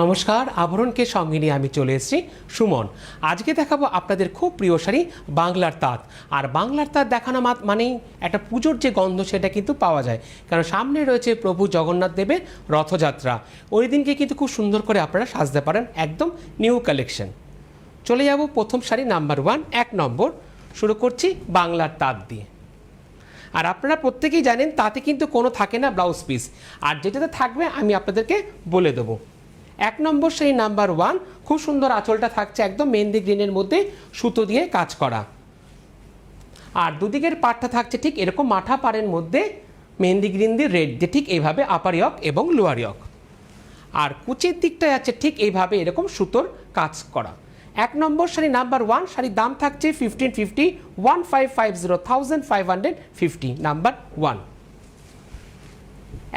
নমস্কার, আভরণকে সঙ্গে নিয়ে আমি চলে এসেছি সুমন। আজকে দেখাবো আপনাদের খুব প্রিয় শাড়ি বাংলার তাঁত। আর বাংলার তাঁত দেখানো মানেই একটা পুজোর যে গন্ধ সেটা কিন্তু পাওয়া যায়, কারণ সামনে রয়েছে প্রভু জগন্নাথ দেবের রথযাত্রা। ওই দিনকে কিন্তু খুব সুন্দর করে আপনারা সাজতে পারেন, একদম নিউ কালেকশন। চলে যাব প্রথম শাড়ি নাম্বার 1, 1 নম্বর। শুরু করছি বাংলার তাঁত দিয়ে। আর আপনারা প্রত্যেকেই জানেন তাতে কিন্তু কোনো থাকে না ব্লাউজ পিস, আর যেটাতে থাকবে আমি আপনাদেরকে বলে দেবো। 1 নম্বর সেই নাম্বার 1, খুব সুন্দর আঁচলটা থাকছে একদম মেহেন্দি গ্রিনের মধ্যে সুতো দিয়ে কাজ করা। আর দুদিকের পাটটা থাকছে ঠিক এরকম মাথা পাড়ের মধ্যে মেহেন্দি গ্রিন দিয়ে রেড দিয়ে ঠিক এইভাবে আপার ইয়ক এবং লোয়ার ইয়ক। আর কুচির দিকটায় আছে ঠিক এইভাবে এরকম সুতোর কাজ করা। 1 নম্বর শাড়ি নাম্বার 1, শাড়ির দাম থাকছে 1550, 1550 নাম্বার 1।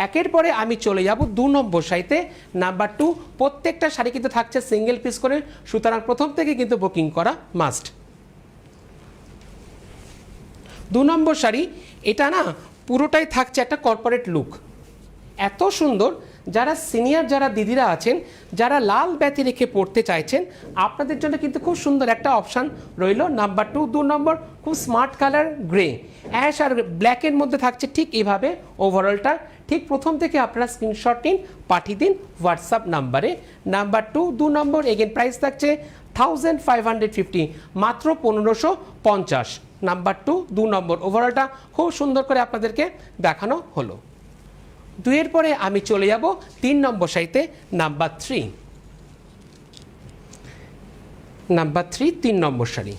একের পরে আমি চলে যাব 2 নম্বর শাড়িতে নাম্বার 2। প্রত্যেকটা শাড়ি কিন্তু থাকছে সিঙ্গেল পিস করে, সুতরাং প্রথম থেকে কিন্তু বুকিং করা মাস্ট। 2 নম্বর শাড়ি, এটা না পুরোটাই থাকছে একটা কর্পোরেট লুক, এত সুন্দর। যারা সিনিয়র যারা দিদিরা আছেন, যারা লাল ব্যাতি রেখে পড়তে চাইছেন, আপনাদের জন্য কিন্তু খুব সুন্দর একটা অপশান রইল নাম্বার 2 নম্বর। খুব স্মার্ট কালার গ্রে, অ্যাশ আর ব্ল্যাকের মধ্যে থাকছে ঠিক এইভাবে ওভারঅলটা। ঠিক প্রথম থেকে আপনারা স্ক্রিনশট নিন, পাঠিয়ে দিন হোয়াটসঅ্যাপ নাম্বারে। নাম্বার 2 নম্বর, এগেন প্রাইস থাকছে 1550, মাত্র 1550। নাম্বার 2 নম্বর ওভারঅলটা খুব সুন্দর করে আপনাদেরকে দেখানো হলো। 2 এর পরে আমি চলে যাব 3 নম্বর শাড়িতে নাম্বার 3। নাম্বার 3 নম্বর শাড়ি।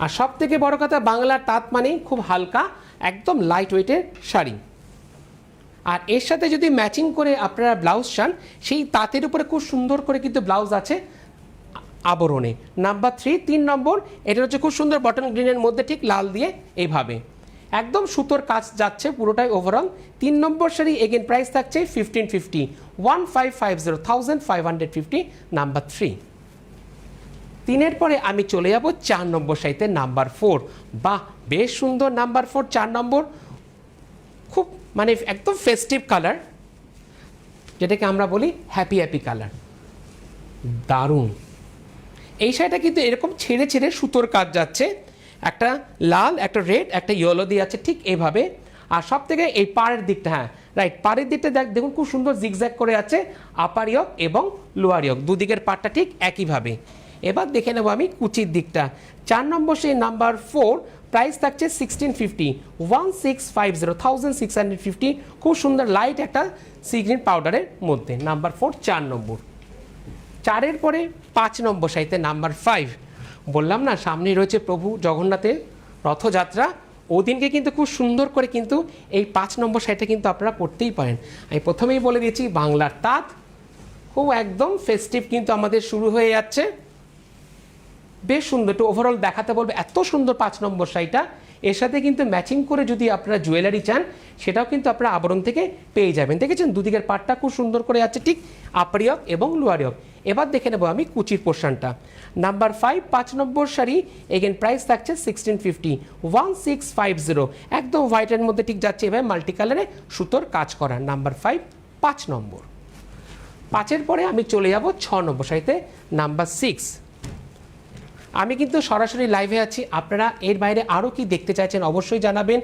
আর সব থেকে বড় কথা, বাংলার তাঁত মানেই খুব হালকা, একদম লাইট ওয়েটের শাড়ি। আর এর সাথে যদি ম্যাচিং করে আপনারা ব্লাউজ চান, সেই তাঁতের উপরে খুব সুন্দর করে কিন্তু ব্লাউজ আছে আবরণে। নাম্বার 3 নম্বর, এটা হচ্ছে খুব সুন্দর বটন গ্রিনের মধ্যে ঠিক লাল দিয়ে এইভাবে একদম সুতোর কাজ যাচ্ছে পুরোটাই ওভারঅল। 3 নম্বর শাড়ি, এগেন প্রাইস থাকছে 1550, 1550 নাম্বার 3। 3 এর পরে আমি চলে যাব 4 নম্বর শাড়িতে নাম্বার 4। বাহ, বেশ সুন্দর নাম্বার 4, 4 নম্বর। খুব মানে একদম ফেস্টিভ কালার, যেটাকে আমরা বলি হ্যাপি কালার, দারুণ। এই শাড়িটা কিন্তু এরকম ছেড়ে ছেড়ে সুতোর কাজ যাচ্ছে, একটা লাল, একটা রেড, একটা ইয়েলো দিয়ে আছে ঠিক এইভাবে। আর সব থেকে এই পাড়ের দিকটা, হ্যাঁ রাইট, পাড়ের দিকটা দেখুন খুব সুন্দর জিগজ্যাগ করে আছে আপার ইয়ক এবং লোয়ার ইয়ক, দুদিকের পাড়টা ঠিক একইভাবে। এবার দেখে নেব আমি কুচির দিকটা। 4 নম্বর সেই নাম্বার 4, প্রাইস থাকছে 1650, 1650, খুব সুন্দর লাইট একটা সি গ্রিন পাউডারের মধ্যে। নাম্বার 4, 4 নম্বর। 4 এর পরে 5 নম্বর শাড়িতে নাম্বার 5। বললাম না সামনে রয়েছে প্রভু জগন্নাথের রথযাত্রা, ওদিনকে কিন্তু খুব সুন্দর করে কিন্তু এই 5 নম্বর শাড়িটা কিন্তু আপনারা পরতেই পারেন। আমি প্রথমেই বলে দিয়েছি বাংলার তাঁত খুব একদম ফেস্টিভ কিন্তু আমাদের শুরু হয়ে যাচ্ছে। বেশ সুন্দর, একটু ওভারঅল দেখাতে বলবে, এত সুন্দর 5 নম্বর শাড়িটা। এর সাথে কিন্তু ম্যাচিং করে যদি আপনারা জুয়েলারি চান, সেটাও কিন্তু আপনারা আবরণ থেকে পেয়ে যাবেন। দেখেছেন দুদিকের পাটটা খুব সুন্দর করে আছে ঠিক আপার ইয়ক এবং লোয়ার ইয়ক। এবার দেখে নেব আমি কুচির পোর্শনটা। নাম্বার 5, 5 নম্বর শাড়ি, এগেন প্রাইস থাকছে 1650, 1650, একদম হোয়াইটের মধ্যে ঠিক যাচ্ছে এভাবে মাল্টি কালারে সুতোর কাজ করা। নাম্বার 5, 5 নম্বর। 5 এর পরে আমি চলে যাব 6 নম্বর শাড়িতে নাম্বার 6। আমি কিন্তু সরাসরি লাইভে আছি, আপনারা এর বাইরে আরও কি দেখতে চাইছেন অবশ্যই জানাবেন।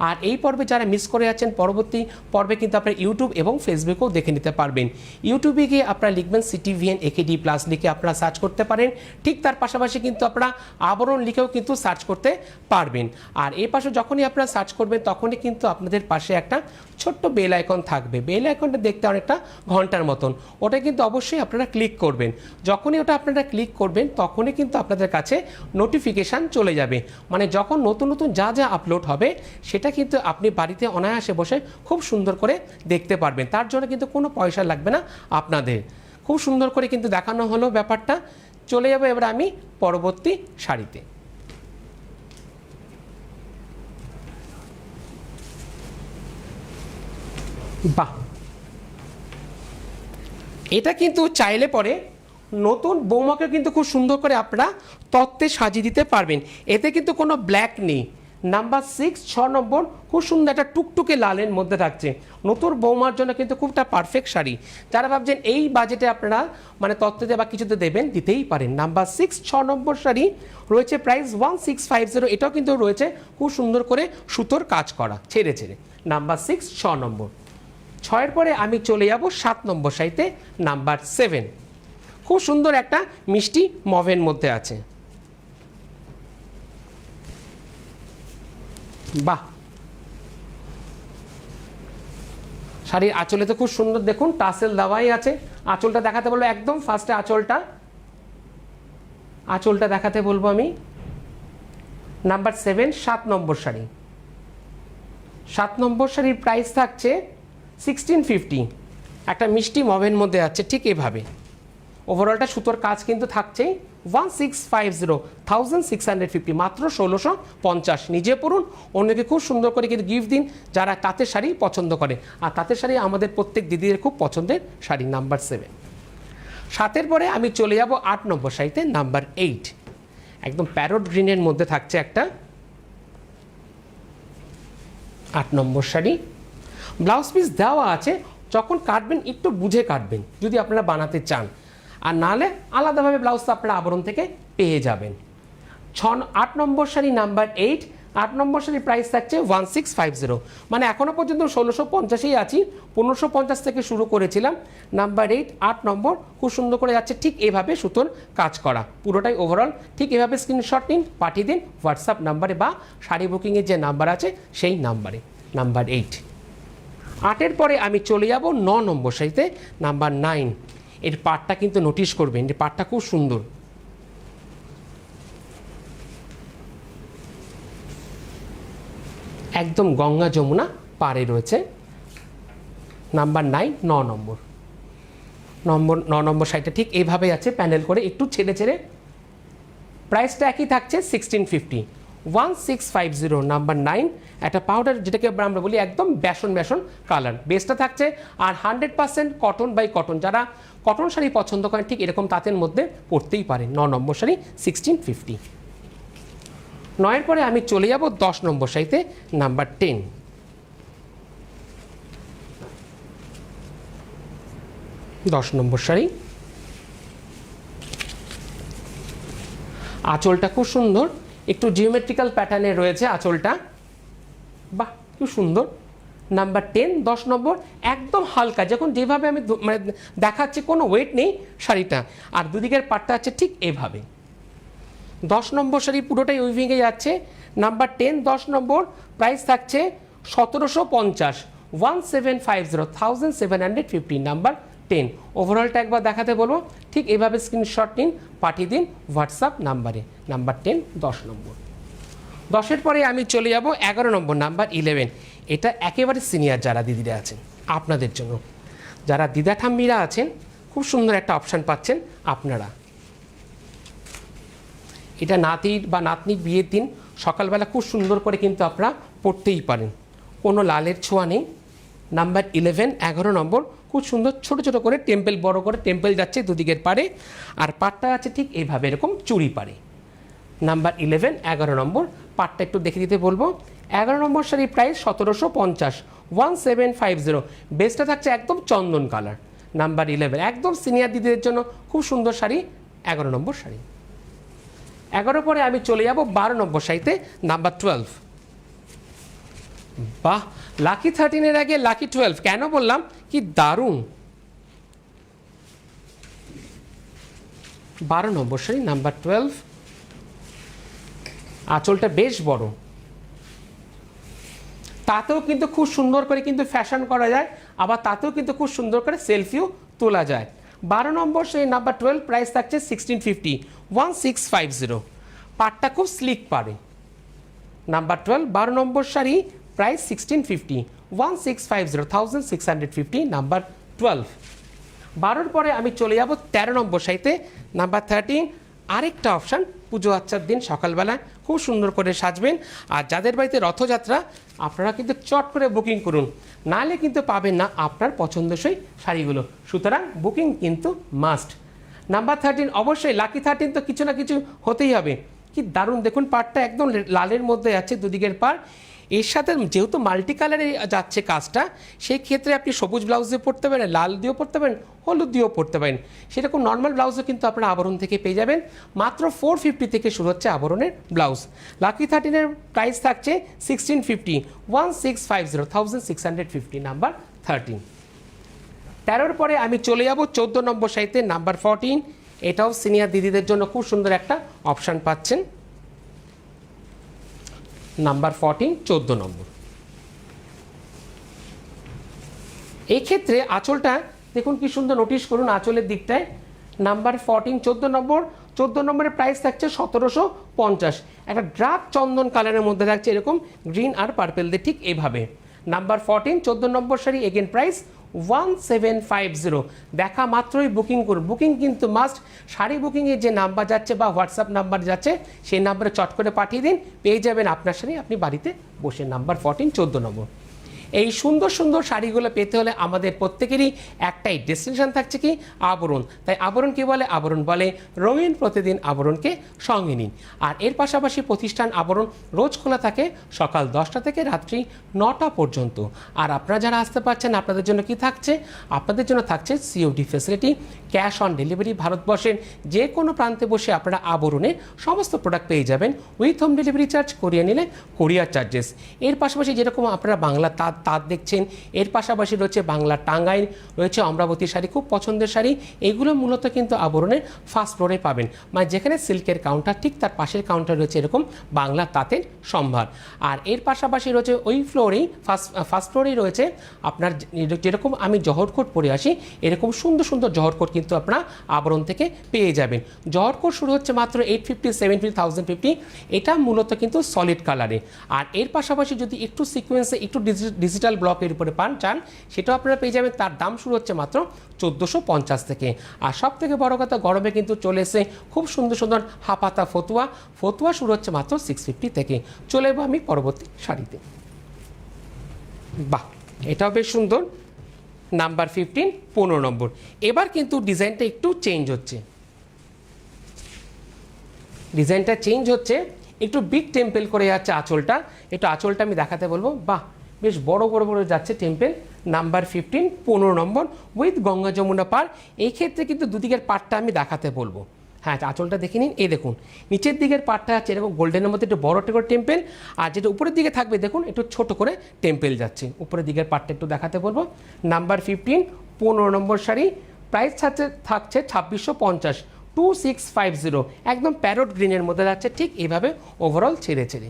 আর এই পর্বে যারা মিস করে যাচ্ছেন, পরবর্তী পর্বে কিন্তু আপনারা ইউটিউব এবং ফেসবুকেও দেখে নিতে পারবেন। ইউটিউবে গিয়ে আপনারা লিখবেন CTVN AKD প্লাস লিখে আপনারা সার্চ করতে পারেন। ঠিক তার পাশাপাশি কিন্তু আপনারা আবরণ লিখেও কিন্তু সার্চ করতে পারবেন। আর এই পাশে যখনই আপনারা সার্চ করবেন, তখনই কিন্তু আপনাদের পাশে একটা ছোট্ট বেল আইকন থাকবে। বেল আইকনটা দেখতে অনেকটা ঘন্টার মতন, ওটা কিন্তু অবশ্যই আপনারা ক্লিক করবেন। যখনই ওটা আপনারা ক্লিক করবেন, তখনই কিন্তু আপনাদের কাছে নোটিফিকেশান চলে যাবে। মানে যখন নতুন নতুন যা যা আপলোড হবে, সেটা কিন্তু আপনি বাড়িতে অনায়াসে বসে খুব সুন্দর করে দেখতে পারবেন। তার জন্য কিন্তু কোনো পয়সা লাগবে না আপনাদের। খুব সুন্দর করে কিন্তু দেখানো হলো ব্যাপারটা। চলে যাবো এবার আমি পরবর্তী শাড়িতে। বাহ, এটা কিন্তু চাইলে পরে নতুন বৌমাকে কিন্তু খুব সুন্দর করে আপনারা তত্ত্বে সাজিয়ে দিতে পারবেন। এতে কিন্তু কোনো ব্ল্যাক নেই, নাম্বার 6 6 নম্বর খুব সুন্দর একটা টুকটুকে লালের মধ্যে থাকছে, নতুন বৌমার জন্য কিন্তু খুব একটা পারফেক্ট শাড়ি। যারা ভাবছেন এই বাজেটে আপনারা মানে তত্ত্বতে বা কিছুতে দেবেন, দিতেই পারেন। নাম্বার 6 6 নম্বর শাড়ি রয়েছে প্রাইস 1650, এটাও কিন্তু রয়েছে খুব সুন্দর করে সুতোর কাজ করা ছেড়ে ছেড়ে। নাম্বার 6 6 নম্বর। 6-এর পরে আমি চলে যাব 7 নম্বর শাড়িতে, নাম্বার 7। খুব সুন্দর একটা মিষ্টি মভের মধ্যে আছে, বাহ। শাড়ির আঁচলে তো খুব সুন্দর দেখুন টাসেল দেওয়াই আছে। আঁচলটা দেখাতে বলবো একদম ফার্স্টে, আঁচলটা দেখাতে বলবো আমি। নাম্বার 7 7 নম্বর শাড়ি। 7 নম্বর শাড়ির প্রাইস থাকছে 1650, একটা মিষ্টি মভের মধ্যে আছে ঠিক এভাবে। ওভারঅলটা সুতোর কাজ কিন্তু থাকছেই। 1650 1650, মাত্র 1650। নিজে পড়ুন, অন্যকে খুব সুন্দর করে কিন্তু গিফট দিন যারা তাঁতের শাড়ি পছন্দ করে। আর তাঁতের শাড়ি আমাদের প্রত্যেক দিদিদের খুব পছন্দের শাড়ি। নাম্বার 7। 7-এর পরে আমি চলে যাব 8 নম্বর শাড়িতে, নাম্বার 8। একদম প্যারট গ্রিনের মধ্যে থাকছে একটা 8 নম্বর শাড়ি। ব্লাউজ পিস দেওয়া আছে, যখন কাটবেন একটু বুঝে কাটবেন যদি আপনারা বানাতে চান, আর নাহলে আলাদাভাবে ব্লাউজটা আপনারা আবরণ থেকে পেয়ে যাবেন। 8 নম্বর শাড়ি নাম্বার 8। 8 নম্বর শাড়ির প্রাইস থাকছে 1650, মানে এখনও পর্যন্ত 1650এই আছি, 1550 থেকে শুরু করেছিলাম। নাম্বার 8 8 নম্বর খুব সুন্দর করে যাচ্ছে ঠিক এভাবে সুতোর কাজ করা পুরোটাই ওভারঅল। ঠিক এভাবে স্ক্রিনশট নিন, পাঠিয়ে দিন হোয়াটসঅ্যাপ নাম্বারে বা শাড়ি বুকিংয়ের যে নাম্বার আছে সেই নাম্বারে। নাম্বার 8। 8-এর পরে আমি চলে যাব 9 নম্বর শাড়িতে, নাম্বার 9। এর পাটটা কিন্তু নোটিশ করবেন, এর পাটটা খুব সুন্দর, একদম গঙ্গা যমুনা পাড়ে রয়েছে। নাম্বার 9 9 নম্বর। 9 নম্বর শাড়িটা ঠিক এইভাবে আছে প্যানেল করে একটু ছেড়ে ছেড়ে। প্রাইসটা একই থাকছে 1650 1650। নাম্বার 9 একটা পাউডার, যেটাকে আমরা বলি একদম বেসন কালার বেসটা থাকছে। আর 100% কটন বাই কটন, যারা কটন শাড়ি পছন্দ করেন ঠিক এরকম তাঁতের মধ্যে পরতেই পারেন। 9 নম্বর শাড়ি 1650। 9-এর পরে আমি চলে যাব 10 নম্বর শাড়িতে, নাম্বার 10। 10 নম্বর শাড়ি। আঁচলটা খুব সুন্দর, একটু জিওমেট্রিক্যাল প্যাটার্নে রয়েছে আঁচলটা, বাহ খুব সুন্দর। নাম্বার 10 10 নম্বর, একদম হালকা, যখন যেভাবে আমি মানে দেখাচ্ছি কোনো ওয়েট নেই শাড়িটা। আর দুদিকের পাটটা আছে ঠিক এভাবে। 10 নম্বর শাড়ি পুরোটাই উইভিংয়ে যাচ্ছে। নাম্বার 10 10 নম্বর, প্রাইস থাকছে 1750 1750 1750। নাম্বার 10। ওভারঅলটা একবার দেখাতে বলবো, ঠিক এভাবে স্ক্রিনশট নিন, পাঠিয়ে দিন হোয়াটসঅ্যাপ নাম্বারে। নাম্বার 10 10 নম্বর। 10-এর পরে আমি চলে যাব 11 নম্বর, নাম্বার 11। এটা একেবারে সিনিয়র যারা দিদিরা আছেন আপনাদের জন্য, যারা দিদা ঠাম্মিরা আছেন খুব সুন্দর একটা অপশান পাচ্ছেন আপনারা। এটা নাতির বা নাতনির বিয়ের দিন সকালবেলা খুব সুন্দর করে কিন্তু আপনারা পরতেই পারেন, কোনো লালের ছোঁয়া নেই। নাম্বার 11 11 নম্বর, খুব সুন্দর ছোট ছোট করে টেম্পল, বড় করে টেম্পল যাচ্ছে দুদিকের পারে, আর পাটটা আছে ঠিক এইভাবে এরকম চুড়ি পারে। নাম্বার 11 11 নম্বর, পাটটা একটু দেখে দিতে বলবো। 11 নম্বর শাড়ির প্রাইস 1750 1750। বেসটা থাকছে একদম চন্দন কালার। নাম্বার 11 একদম সিনিয়র দিদিদের জন্য খুব সুন্দর শাড়ি, 11 নম্বর শাড়ি। 11 পরে আমি চলে যাব 12 নম্বর শাড়িতে, নাম্বার 12। বাহ, লাকি 13-এর আগে লাকি 12 কেন বললাম, কি দারুণ। 12 নম্বর শাড়ি নাম্বার 12। আঁচলটা বেশ বড়, তাতেও কিন্তু খুব সুন্দর করে কিন্তু ফ্যাশন করা যায়, আবার তাতেও কিন্তু খুব সুন্দর করে সেলফিও তোলা যায়। 12 নম্বর শাড়ি নাম্বার 12, প্রাইস থাকছে 1650 1650। পাটটা খুব স্লিক পারে। নাম্বার 12 12 নম্বর শাড়ি, প্রাইস 1650 1650 1650। নাম্বার 12। 12-র পরে আমি চলে যাব 13 নম্বর শাড়িতে, নাম্বার 13। আরেকটা অপশান, পুজো আচ্চার দিন সকালবেলা খুব সুন্দর করে সাজবেন। আর যাদের বাড়িতে রথযাত্রা, আপনারা কিন্তু চট করে বুকিং করুন, নাহলে কিন্তু পাবেন না আপনার পছন্দসই শাড়িগুলো। সুতরাং বুকিং কিন্তু মাস্ট। নাম্বার 13 অবশ্যই, লাকি 13 তো কিছু না কিছু হতেই হবে। কি দারুণ, দেখুন পাড়টা একদম লালের মধ্যে যাচ্ছে দুদিকের পাড়। এর সাথে যেহেতু মাল্টি কালারে যাচ্ছে কাজটা, সেই ক্ষেত্রে আপনি সবুজ ব্লাউজ দিয়ে পরতে পারেন, লাল দিয়েও পরতে পারেন, হলুদ দিয়েও পরতে পারেন। সেরকম নর্মাল ব্লাউজও কিন্তু আপনারা আবরণ থেকে পেয়ে যাবেন। মাত্র 450 থেকে শুরু হচ্ছে আবরণের ব্লাউজ। লাকি 13-এর প্রাইস থাকছে 1650, 1650, 1650, নাম্বার 13। 13-র পরে আমি চলে যাব 14 নম্বর সাইতে, নাম্বার 14। এটাও সিনিয়র দিদিদের জন্য খুব সুন্দর একটা অপশান পাচ্ছেন। নাম্বার 14, 14 নম্বর। এই ক্ষেত্রে আঁচলটা দেখুন কি সুন্দর, নোটিশ করুন আঁচলের দিকটায়। নাম্বার 14, 14 নম্বর। 14 নম্বরের প্রাইস থাকছে 1750। একটা ডার্ক চন্দন কালারের মধ্যে থাকছে এরকম গ্রিন আর পার্পেল দিয়ে, ঠিক এইভাবে। নাম্বার 14, 14 নম্বর শাড়ি, এগেন প্রাইস 1750। দেখা মাত্রই বুকিং করুন। বুকিং কিন্তু মাস্ট। শাড়ি বুকিংয়ের যে নাম্বার যাচ্ছে বা হোয়াটসঅ্যাপ নাম্বার যাচ্ছে, সেই নাম্বারে চট করে পাঠিয়ে দিন, পেয়ে যাবেন আপনার শাড়ি আপনি বাড়িতে বসে। নাম্বার 14, 14 নম্বর। এই সুন্দর সুন্দর শাড়িগুলো পেতে হলে আমাদের প্রত্যেকেরই একটাই ডেস্টিনেশন থাকছে, কি আবরণ। তাই আবরণ কি বলে? আবরণ বলে রঙিন প্রতিদিন আবরণকে সঙ্গে নিন। আর এর পাশাপাশি প্রতিষ্ঠান আবরণ রোজ খোলা থাকে সকাল 10টা থেকে রাত্রি 9টা পর্যন্ত। আর আপনারা যারা আসতে পারছেন, আপনাদের জন্য কি থাকছে? আপনাদের জন্য থাকছে COD facility, cash on delivery. ভারতবর্ষের যে কোনো প্রান্তে বসে আপনারা আবরণের সমস্ত প্রোডাক্ট পেয়ে যাবেন with home delivery charge, Korea নিলে কোরিয়ার চার্জেস। এর পাশাপাশি যেরকম আপনারা বাংলা তাঁত দেখছেন, এর পাশাপাশি রয়েছে বাংলা টাঙ্গাইল, রয়েছে অমরাবতী শাড়ি, খুব পছন্দের শাড়ি। এগুলো মূলত কিন্তু আবরণের ফার্স্ট ফ্লোরে পাবেন, মানে যেখানে সিল্কের কাউন্টার, ঠিক তার পাশের কাউন্টার রয়েছে এরকম বাংলা তাঁতের সম্ভার। আর এর পাশাপাশি রয়েছে ওই ফ্লোরেই ফার্স্ট ফ্লোরেই রয়েছে আপনার যেরকম আমি জহরকোট পরে আসি, এরকম সুন্দর সুন্দর জহরকোট কিন্তু আপনারা আবরণ থেকে পেয়ে যাবেন। জহরকোট শুরু হচ্ছে মাত্র 850, 750, 1050। এটা মূলত কিন্তু সলিড কালারে। আর এর পাশাপাশি যদি একটু সিকোয়েন্সে, একটু ডিজিটাল ব্লকের উপরে চান, সেটাও আপনারা পেয়ে যাবেন। তার দাম শুরু হচ্ছে মাত্র 1450 থেকে। আর সব থেকে বড় কথা, গরমে কিন্তু চলে এসে খুব সুন্দর সুন্দর হাপাতা ফতুয়া শুরু হচ্ছে মাত্র 650 থেকে। চলে যাবো আমি পরবর্তী শাড়িতে। বাহ, এটাও বেশ সুন্দর। নাম্বার 15, 15 নম্বর। এবার কিন্তু ডিজাইনটা একটু চেঞ্জ হচ্ছে, একটু বিগ টেম্পল করে যাচ্ছে আঁচলটা। একটু আঁচলটা আমি দেখাতে বলবো। বাহ, বেশ বড় যাচ্ছে temple. Number 15, 15 number, with Ganga Yamuna পার। এই ক্ষেত্রে কিন্তু দুদিকের পাটটা আমি দেখাতে বলবো। হ্যাঁ, আঁচলটা দেখে নিন। এই দেখুন নিচের দিকের পাটটা আছে এরকম গোল্ডেনের মধ্যে একটু বড় করে টেম্পল, আর যেটা উপরের দিকে থাকবে দেখুন একটু ছোট করে টেম্পল যাচ্ছে। উপরের দিকের পাটটা একটু দেখাতে বলবো। নাম্বার 15, 15 নম্বর শাড়ি, প্রাইস থাকছে 2650, 2650। একদম প্যারট গ্রিনের মধ্যে যাচ্ছে, ঠিক এইভাবে ওভারঅল ছেড়ে।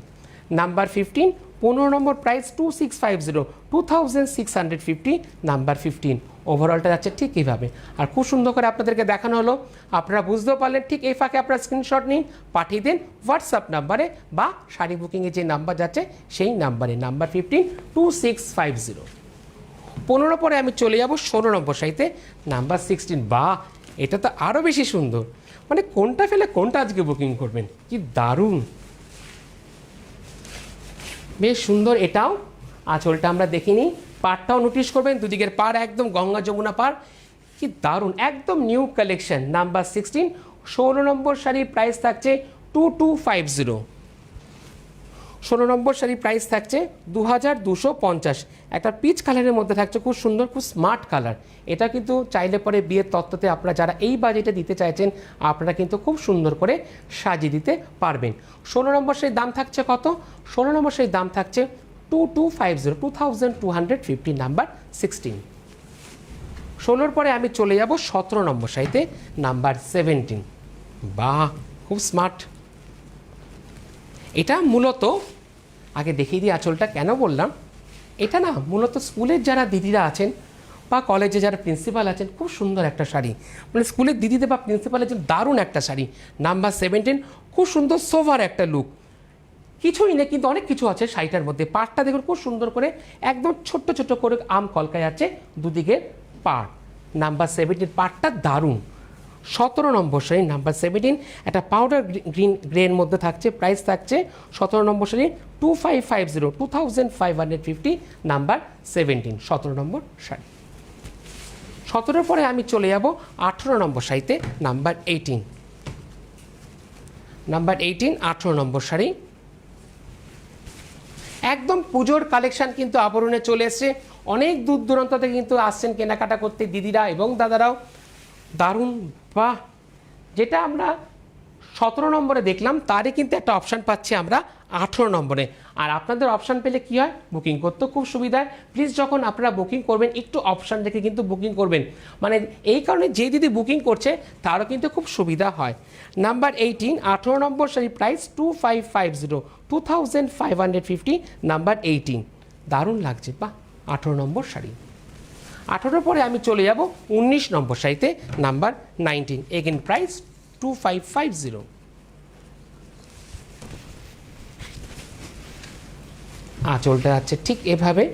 নাম্বার 15, 15 নম্বর, প্রাইস 2650, 2650। নাম্বার 15 ওভারঅলটা যাচ্ছে ঠিক এইভাবে। আর খুব সুন্দর করে আপনাদেরকে দেখানো হলো, আপনারা বুঝতেও পারলেন। ঠিক এই ফাঁকে আপনারা স্ক্রিনশট নিন, পাঠিয়ে দিন হোয়াটসঅ্যাপ নাম্বারে বা শাড়ি বুকিংয়ে যে নাম্বার যাচ্ছে সেই নাম্বারে। নাম্বার 15, 2650। 15 পরে আমি চলে যাব 16 নম্বর শাড়িতে, নাম্বার 16। বাহ, এটা তো আরও বেশি সুন্দর। মানে কোনটা ফেলে কোনটা আজকে বুকিং করবেন, কি দারুণ, বেশ সুন্দর। এটাও আঁচলটা আমরা দেখিনি, পাড়টাও নোটিশ করবেন, দুদিকের পাড় একদম গঙ্গা যমুনা পাড়, কি দারুণ, একদম নিউ কালেকশন। নাম্বার 16, 16 নম্বর শাড়ির প্রাইস থাকছে 2250। 16 নম্বর শাড়ির প্রাইস থাকছে 2250। একটা পিচ কালারের মধ্যে থাকছে, খুব সুন্দর, খুব স্মার্ট কালার। এটা কিন্তু চাইলে পরে বিয়ের তত্ত্বতে আপনারা যারা এই বাজেটে দিতে চাইছেন, আপনারা কিন্তু খুব সুন্দর করে সাজিয়ে দিতে পারবেন। 16 নম্বর শাড়ির দাম থাকছে কত? 16 নম্বর শাড়ির দাম থাকছে 2250, 2250। নাম্বার 16। 16-র পরে আমি চলে যাব 17 নম্বর শাড়িতে, নাম্বার 17। বাহ, খুব স্মার্ট। এটা মূলত আগে দেখিয়ে দিই আঁচলটা, কেন বললাম এটা না, মূলত স্কুলের যারা দিদিরা আছেন বা কলেজে যারা প্রিন্সিপাল আছেন, খুব সুন্দর একটা শাড়ি, মানে স্কুলের দিদিদের বা প্রিন্সিপালের জন্য দারুণ একটা শাড়ি। নাম্বার 17, খুব সুন্দর সোভার একটা লুক। কিছুই নেই কিন্তু অনেক কিছু আছে শাড়িটার মধ্যে। পাড়টা দেখুন খুব সুন্দর করে একদম ছোট্ট ছোট্ট করে আম কলকায় আছে দুদিকে পাড়। নাম্বার 17 পাড়টা দারুণ। 17 নম্বর শাড়ি, নাম্বার 17, একটা পাউডার গ্রিন গ্রের মধ্যে থাকছে। প্রাইস থাকছে 17 নম্বর শাড়ি 2550, 2550। নাম্বার 17, 17 নম্বর শাড়ি। 17-র পরে আমি চলে যাব 18 নম্বর শাড়িতে, নাম্বার 18। নাম্বার 18 18 নম্বর শাড়ি। একদম পুজোর কালেকশন কিন্তু আবরণে চলে এসছে, অনেক দূর দূরান্ত থেকে কিন্তু আসছেন কেনাকাটা করতে দিদিরা এবং দাদারাও। দারুণ, বাহ! যেটা আমরা 17 নম্বরে দেখলাম তারই কিন্তু একটা অপশান পাচ্ছি আমরা 18 নম্বরে। আর আপনাদের অপশান পেলে কি হয়, বুকিং করতে খুব সুবিধা হয়। প্লিজ যখন আপনারা বুকিং করবেন একটু অপশান দেখে কিন্তু বুকিং করবেন, মানে এই কারণে যে দিদি বুকিং করছে তারও কিন্তু খুব সুবিধা হয়। নাম্বার 18 18 নম্বর শাড়ি, প্রাইস 2550, 2550, নাম্বার 18। দারুণ লাগছে, বাহ! 18 নম্বর শাড়ি। 18 পরে আমি চলে যাব 19 নম্বর শাড়িতে, নাম্বার 19, এগেন প্রাইস 2550। আঁচলটা আছে ঠিক এভাবে।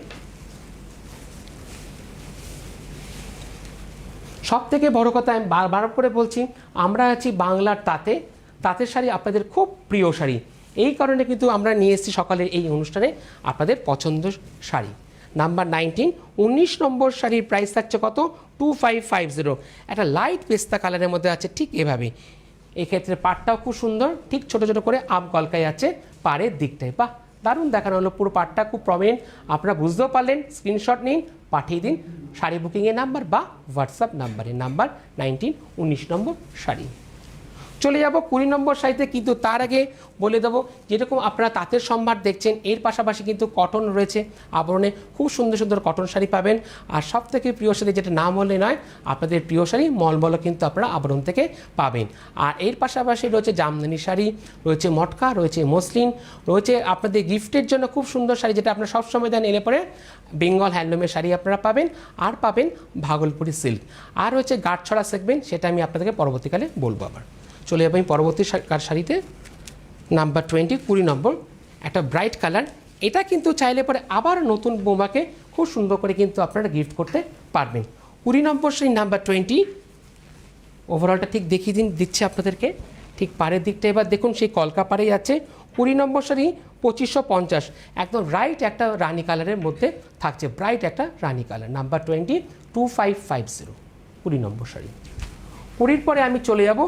সব থেকে বড় কথা আমি বারবার করে বলছি, আমরা আছি বাংলার তাঁতের শাড়ি আপনাদের খুব প্রিয় শাড়ি, এই কারণে কিন্তু আমরা নিয়ে এসেছি সকালের এই অনুষ্ঠানে আপনাদের পছন্দের শাড়ি। নাম্বার 19 19 নম্বর শাড়ির প্রাইস থাকছে কত, 2550। একটা লাইট পেস্তা কালারের মধ্যে আছে ঠিক এভাবে। এক্ষেত্রে পাটটাও খুব সুন্দর, ঠিক ছোট ছোট করে আম কলকায় আছে পাড়ের দিকটায়। বাহ, দারুণ দেখানো হলো, পুরো পাটটা খুব প্রমিনেন্ট। আপনারা বুঝতেও পারলেন, স্ক্রিনশট নিন, পাঠিয়ে দিন শাড়ি বুকিংয়ের নাম্বার বা হোয়াটসঅ্যাপ নাম্বারে। নাম্বার 19 19 নম্বর শাড়ি। চলে যাব 20 নম্বর শাড়িতে, কিন্তু তার আগে বলে দেবো, যেরকম আপনারা তাঁতের সম্ভার দেখছেন এর পাশাপাশি কিন্তু কটন রয়েছে আবরণে, খুব সুন্দর সুন্দর কটন শাড়ি পাবেন। আর সব থেকে প্রিয় শাড়ি, যেটা নাম হলে নয়, আপনাদের প্রিয় শাড়ি মলমলও কিন্তু আপনারা আবরণ থেকে পাবেন। আর এর পাশাপাশি রয়েছে জামদানি শাড়ি, রয়েছে মটকা, রয়েছে মসলিন, রয়েছে আপনাদের গিফটের জন্য খুব সুন্দর শাড়ি, যেটা আপনারা সবসময় দেন এলে পরে বেঙ্গল হ্যান্ডলুমের শাড়ি আপনারা পাবেন। আর পাবেন ভাগলপুরি সিল্ক, আর রয়েছে গাঁটছড়া সেগমেন্ট, সেটা আমি আপনাদেরকে পরবর্তীকালে বলবো। আবার চলে যাবো আমি পরবর্তী শাড়িতে, নাম্বার 20 20 নম্বর, একটা ব্রাইট কালার। এটা কিন্তু চাইলে পরে আবার নতুন বৌমাকে খুব সুন্দর করে কিন্তু আপনারা গিফট করতে পারবেন। 20 নম্বর শাড়ি, নাম্বার 20। ওভারঅলটা ঠিক দেখিয়ে দিচ্ছে আপনাদেরকে, ঠিক পাড়ের দিকটা এবার দেখুন, সেই কলকা পাড়েই আছে। 20 নম্বর শাড়ি 2550, একদম ব্রাইট একটা রানি কালারের মধ্যে থাকছে, ব্রাইট একটা রানি কালার। নাম্বার 20 2550, 20 নম্বর শাড়ি। 20 পরে আমি চলে যাব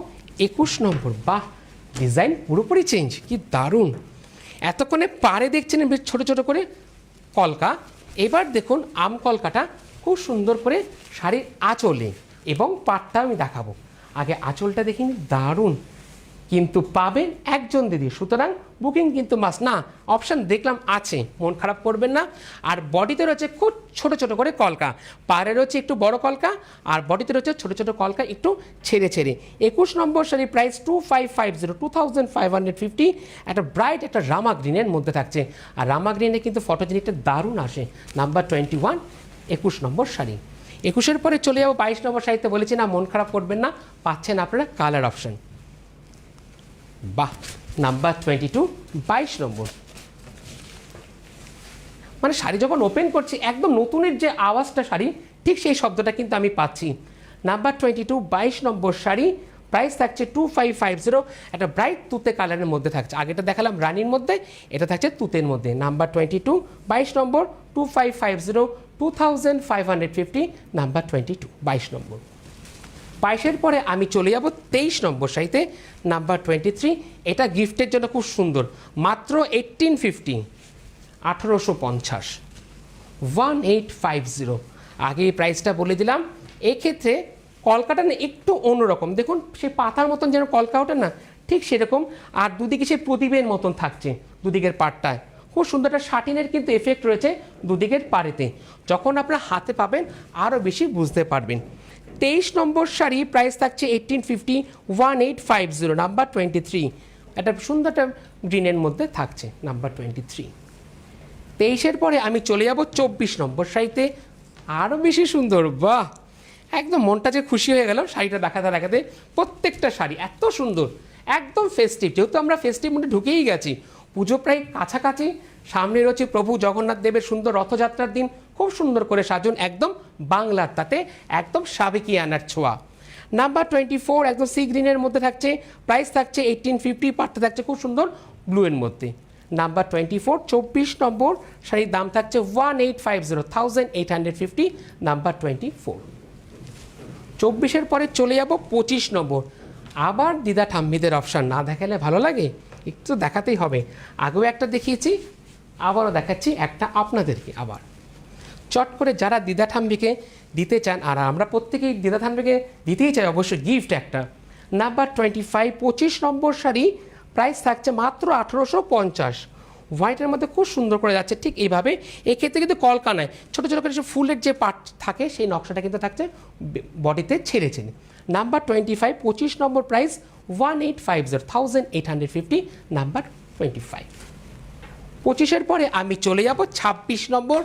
21 নম্বর। বাহ, ডিজাইন পুরোপুরি চেঞ্জ, কি দারুণ! এতক্ষণে পাড়ে দেখছেন বেশ ছোটো ছোটো করে কলকা, এবার দেখুন আম কলকাটা খুব সুন্দর করে শাড়ির আঁচলে, এবং পাটটা আমি দেখাবো। আগে আঁচলটা দেখিনি, দারুণ, কিন্তু পাবেন একজন দিদি, সুতরাং বুকিং কিন্তু মাস্ট। না, অপশান দেখলাম আছে, মন খারাপ করবেন না। আর বডিতে রয়েছে খুব ছোট ছোট করে কলকা, পাড়ে রয়েছে একটু বড় কলকা, আর বডিতে রয়েছে ছোট ছোট কলকা একটু ছেড়ে ছেড়ে। 21 নম্বর শাড়ির প্রাইস 2550, 2550, একটা ব্রাইট একটা রামা গ্রিনের মধ্যে থাকছে। আর রামা গ্রিনে কিন্তু ফটোজেনিকটা দারুণ আসে। নাম্বার 21 21 নম্বর শাড়ি। 21-এর পরে চলে যাবো 22 নম্বর শাড়িতে। বলেছি না, মন খারাপ করবেন না, পাচ্ছেন আপনারা কালার অপশান। বাহ, নাম্বার 22 22 নম্বর। মানে শাড়ি যখন ওপেন করছি একদম নতুনের যে আওয়াজটা শাড়ি, ঠিক সেই শব্দটা কিন্তু আমি পাচ্ছি। নাম্বার 22 22 নম্বর শাড়ি, প্রাইস থাকছে 2550, একটা ব্রাইট তুতে কালারের মধ্যে থাকছে। আগেটা দেখালাম রানির মধ্যে, এটা থাকছে তুতের মধ্যে। নাম্বার 22 22 নম্বর 2550, 2550, নাম্বার 22 22 নম্বর। 22-এর পরে আমি চলে যাব 23 নম্বর শাড়িতে, নাম্বার 23। এটা গিফটের জন্য খুব সুন্দর, মাত্র 1850, 1850, 1850। আগে এই প্রাইসটা বলে দিলাম। এক্ষেত্রে কলকাটা না একটু অন্যরকম, দেখুন সেই পাতার মতন যেন কলকা ওঠে না, ঠিক সেরকম। আর দুদিকে সেই প্রদীপের মতন থাকছে দুদিকের পাড়টায়, খুব সুন্দর একটা শাটিনের কিন্তু এফেক্ট রয়েছে দুদিকের পাড়েতে। যখন আপনারা হাতে পাবেন আরও বেশি বুঝতে পারবেন। 23 নম্বর শাড়ি, প্রাইস থাকছে 1850, 1850, নাম্বার 23। একটা সুন্দর একটা গ্রিনের মধ্যে থাকছে, নাম্বার 23। 23-এর পরে আমি চলে যাব 24 নম্বর শাড়িতে, আরও বেশি সুন্দর। বাহ, একদম মনটা যে খুশি হয়ে গেল শাড়িটা দেখাতে দেখাতে। প্রত্যেকটা শাড়ি এত সুন্দর, একদম ফেস্টিভ, যেহেতু আমরা ফেস্টিভ মধ্যে ঢুকেই গেছি, পুজো প্রায় কাছাকাছি, সামনে রয়েছে প্রভু জগন্নাথ দেবের সুন্দর রথযাত্রার দিন, খুব সুন্দর করে সাজুন, একদম বাংলার তাতে, একদম সাবেকিয়ানার ছোঁয়া। নাম্বার 24 একদম সি গ্রিনের মধ্যে থাকছে, প্রাইস থাকছে 1850, পাটটা থাকছে খুব সুন্দর ব্লুয়ের মধ্যে। নাম্বার 24 24 নম্বর শাড়ির দাম থাকছে 1850, 1850, নাম্বার 24। 24-এর পরে চলে যাব 25 নম্বর। আবার দিদা ঠাম্মিদের অপশান না দেখালে ভালো লাগে, একটু দেখাতেই হবে। আগেও একটা দেখিয়েছি, আবারও দেখাচ্ছি একটা আপনাদেরকে। আবার চট করে যারা দিদা ঠাম্মিকে দিতে চান, আর আমরা প্রত্যেকেই দিদা ঠাম্মিকে দিতেই চাই অবশ্যই গিফট একটা, নাম্বার 25 25 নম্বর শাড়ি, প্রাইস থাকছে মাত্র 1850। হোয়াইটের মধ্যে খুব সুন্দর করে যাচ্ছে ঠিক এইভাবে। এক্ষেত্রে কিন্তু কলকানায় ছোটো ছোটো করে ফুলের যে পার্ট থাকে সেই নকশাটা কিন্তু থাকছে বডিতে ছেড়ে ছেড়ে। নাম্বার 25 25 নম্বর, প্রাইস 1850 1850। নাম্বার 25 25-এর পরে আমি চলে যাব 26 নম্বর,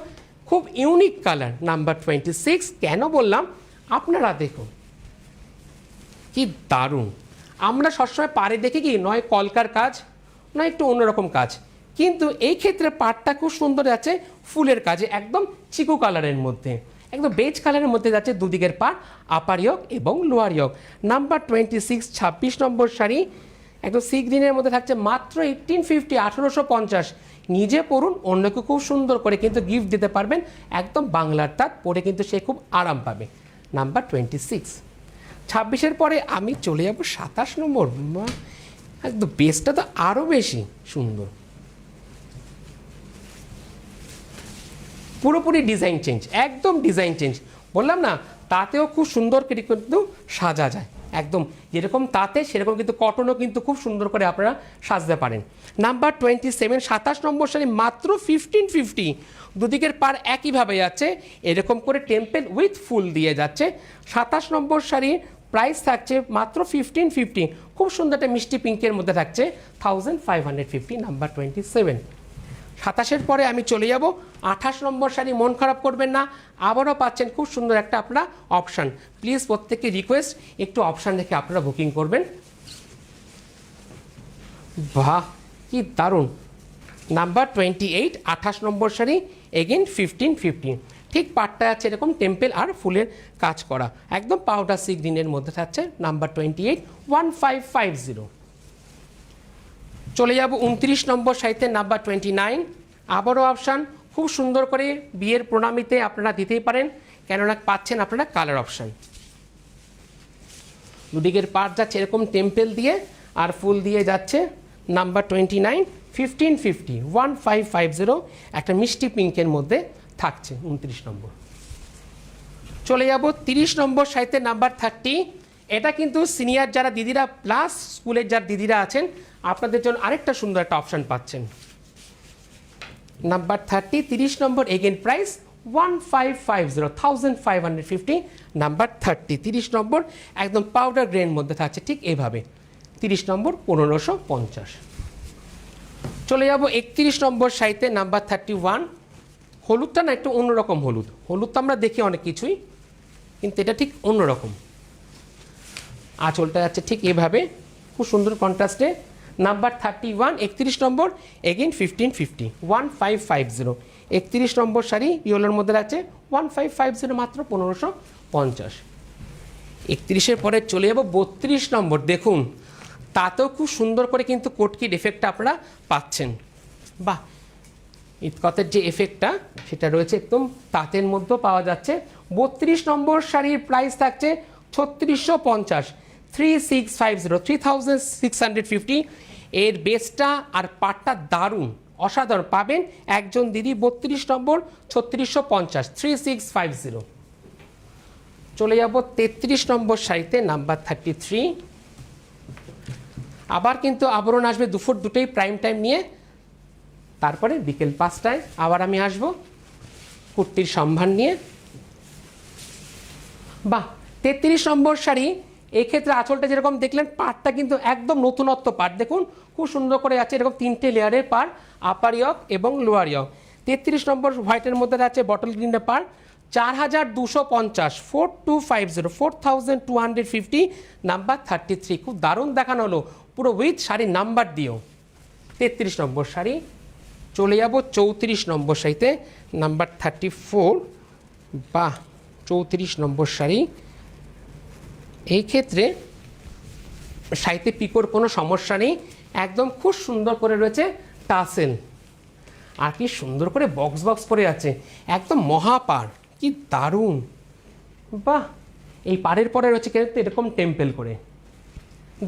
খুব ইউনিক কালার, নাম্বার 26। কেন বললাম আপনারা দেখুন কি দারুণ। আমরা সবসময় পাড়ে দেখি কি নয় কলকার কাজ, নয় একটু অন্যরকম কাজ, কিন্তু এই ক্ষেত্রে পাড়টা খুব সুন্দর যাচ্ছে ফুলের কাজে, একদম চিকু কালারের মধ্যে, একদম বেজ কালারের মধ্যে যাচ্ছে দুদিকের পাড়, আপার ইয়ক এবং লোয়ার ইয়ক। নাম্বার 26 26 নম্বর শাড়ি, একদম সি গ্রিনের মধ্যে থাকছে মাত্র 1850 1850। নিজে পরুন, অন্যকে খুব সুন্দর করে কিন্তু গিফট দিতে পারবেন, একদম বাংলার তাঁত পরে কিন্তু সে খুব আরাম পাবে। নাম্বার 26 26-এর পরে আমি চলে যাব 27 নম্বর। একদম বেসটা তো আরও বেশি সুন্দর, পুরোপুরি ডিজাইন চেঞ্জ, একদম ডিজাইন চেঞ্জ। বললাম না তাতেও খুব সুন্দর করে কিন্তু সাজা যায়, একদম যেরকম তাতে সেরকম কিন্তু কটনও কিন্তু খুব সুন্দর করে আপনারা সাজতে পারেন। নাম্বার 27 27 নম্বর শাড়ি, মাত্র 1550। দুদিকের পার একইভাবে যাচ্ছে, এরকম করে টেম্পেল উইথ ফুল দিয়ে যাচ্ছে। 27 নম্বর শাড়ি, প্রাইস থাকছে মাত্র 1550। খুব সুন্দর একটা মিষ্টি পিঙ্কের মধ্যে থাকছে 1550। নাম্বার 27 27-এর পরে আমি চলে যাব 28 নম্বর শাড়ি। মন খারাপ করবেন না, আবারও পাচ্ছেন খুব সুন্দর একটা আপনারা অপশান। প্লিজ প্রত্যেককে রিকোয়েস্ট একটু অপশান দেখে আপনারা বুকিং করবেন। বাহ কি দারুণ। নাম্বার 28 28 নম্বর শাড়ি, এগেন 1550। ঠিক পাটটা আছে এরকম টেম্পেল আর ফুলের কাজ করা, একদম পাউডার সি গ্রিনের মধ্যে থাকছে। নাম্বার 28 1550। চলে যাব 29 নম্বর শাড়িতে, নাম্বার 29। আবারও অপশান খুব সুন্দর করে বিয়ের প্রণামীতে আপনারা দিতেই পারেন, কেননা পাচ্ছেন আপনারা কালার অপশান। দুদিকের পাড় যাচ্ছে এরকম টেম্পেল দিয়ে আর ফুল দিয়ে যাচ্ছে। নাম্বার 29 1550 1550, একটা মিষ্টি পিঙ্কের মধ্যে থাকছে 29 নম্বর। চলে যাব 30 নম্বর শাড়িতে, নাম্বার 30। এটা কিন্তু সিনিয়র যারা দিদিরা প্লাস স্কুলের যারা দিদিরা আছেন আপনাদের জন্য আরেকটা সুন্দর একটা অপশান পাচ্ছেন। নাম্বার 30 30 নম্বর, এগেন প্রাইস 1550 1550। নাম্বার 30 30 নম্বর, একদম পাউডার গ্রেন মধ্যে থাকছে ঠিক এইভাবে। 30 নম্বর 1550। চলে যাব 31 নম্বর শাড়িতে, নাম্বার 31। হলুদটা না একটু অন্যরকম হলুদ, হলুদ তো আমরা দেখি অনেক কিছুই, কিন্তু এটা ঠিক অন্যরকম। আঁচলটা যাচ্ছে ঠিক এভাবে খুব সুন্দর কন্ট্রাস্টে। নাম্বার 31 31 নম্বর, এগেইন 1550 1550। 31 নম্বর শাড়ি ইয়েলোর মধ্যে আছে 1550, মাত্র 1550। 31-এর পরে চলে যাব 32 নম্বর। দেখুন তাতেও খুব সুন্দর করে কিন্তু কোটকির এফেক্টটা আপনারা পাচ্ছেন। বাহ, ইতকতের যে এফেক্টটা সেটা রয়েছে একদম তাঁতের মধ্যেও পাওয়া যাচ্ছে। 32 নম্বর শাড়ির প্রাইস থাকছে 3650 3650 3650। এর বেসটা আর পাটটা দারুণ অসাধারণ পাবেন একজন দিদি। 32 নম্বর 3650 3650। চলে যাব 33 নম্বর শাড়িতে, নাম্বার 33। আবার কিন্তু আবরণ আসবে দুপুর দুটোই প্রাইম টাইম নিয়ে, তারপরে বিকেল 5টায় আবার আমি আসব কুর্তির সম্ভার নিয়ে। বাহ, 33 নম্বর শাড়ি। এক্ষেত্রে আঁচলটা যেরকম দেখলেন, পাড়টা কিন্তু একদম নতুনত্ব পাড়। দেখুন খুব সুন্দর করে আছে এরকম 3টে লেয়ারের পাড়, আপার ইয়ক এবং লোয়ার ইয়ক। 33 নম্বর হোয়াইটের মধ্যে আছে বটল গ্রিনের পাড়। 4250 4250 4250। নাম্বার 33। খুব দারুণ দেখানো হলো পুরো উইথ শাড়ির নাম্বার দিও। 33 নম্বর শাড়ি। চলে যাব 34 নম্বর শাড়িতে, নাম্বার 34। বাহ, 34 নম্বর শাড়ি। এই ক্ষেত্রে শাড়িতে পিকোর কোনো সমস্যা নেই, একদম খুব সুন্দর করে রয়েছে টাসেল, আর কি সুন্দর করে বক্স বক্স পরে আছে, একদম মহাপাড়, কি দারুণ। বাহ, এই পাড়ের পরে রয়েছে কিন্তু এরকম টেম্পেল করে,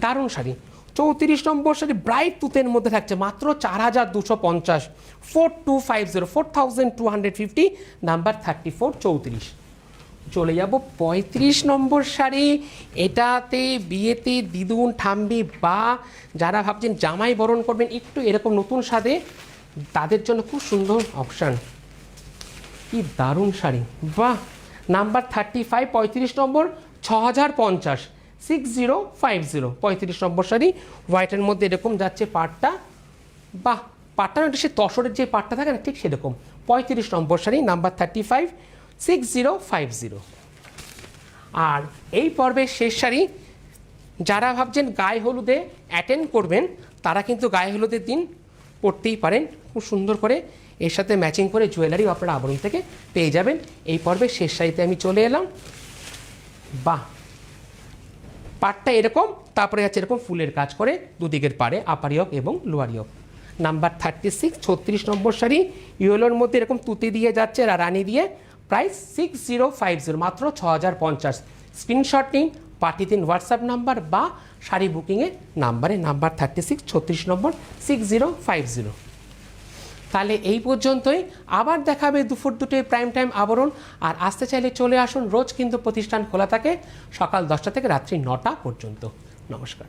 দারুণ শাড়ি। 34 নম্বর শাড়ি ব্রাইট তুতের মধ্যে থাকছে মাত্র 4250, 4250, 4250, নাম্বার 34, 34। চলে যাব 35 নম্বর শাড়ি। এটাতে বিয়েতে দিদুন ঠাম্বি বা যারা ভাবছেন জামাই বরণ করবেন একটু এরকম নতুন স্বাদে, তাদের জন্য খুব সুন্দর অপশান। কি দারুণ শাড়ি, বাহ। নাম্বার 35, 35 নম্বর, 6050, 6050, 35 নম্বর শাড়ি। হোয়াইটের মধ্যে এরকম যাচ্ছে পাটটা, বাহ। পাটটা না, সে তসরের যে পাটটা থাকে না, ঠিক সেরকম। 35 নম্বর শাড়ি, নাম্বার 35, 6050। আর এই পর্বের শেষ শাড়ি, যারা ভাবছেন গায়ে হলুদে অ্যাটেন্ড করবেন তারা কিন্তু গায়ে হলুদের দিন পরতেই পারেন। খুব সুন্দর করে এর সাথে ম্যাচিং করে জুয়েলারি আপনারা আবরণ থেকে পেয়ে যাবেন। এই পর্বের শেষ শাড়িতে আমি চলে এলাম, বাহ। পাটটা এরকম, তারপরে যাচ্ছে এরকম ফুলের কাজ করে দুদিকের পাড়ে, আপার ইয়ক এবং লোয়ার ইয়ক। নাম্বার 36, 36 নম্বর শাড়ি, ইয়েলোর মধ্যে এরকম তুতি দিয়ে যাচ্ছে রানী দিয়ে, প্রাইস 6050, মাত্র 6050। স্ক্রিনশট নিন, পাঠিয়ে দিন হোয়াটসঅ্যাপ নাম্বার বা শাড়ি বুকিংয়ের নাম্বারে, নাম্বার 36, 36 নম্বর, 6050। তাহলে এই পর্যন্তই, আবার দেখাবে দুপুর 2টায় প্রাইম টাইম আবরণ। আর আসতে চাইলে চলে আসুন, রোজ কিন্তু প্রতিষ্ঠান খোলা থাকে সকাল 10টা থেকে রাত্রি 9টা পর্যন্ত। নমস্কার।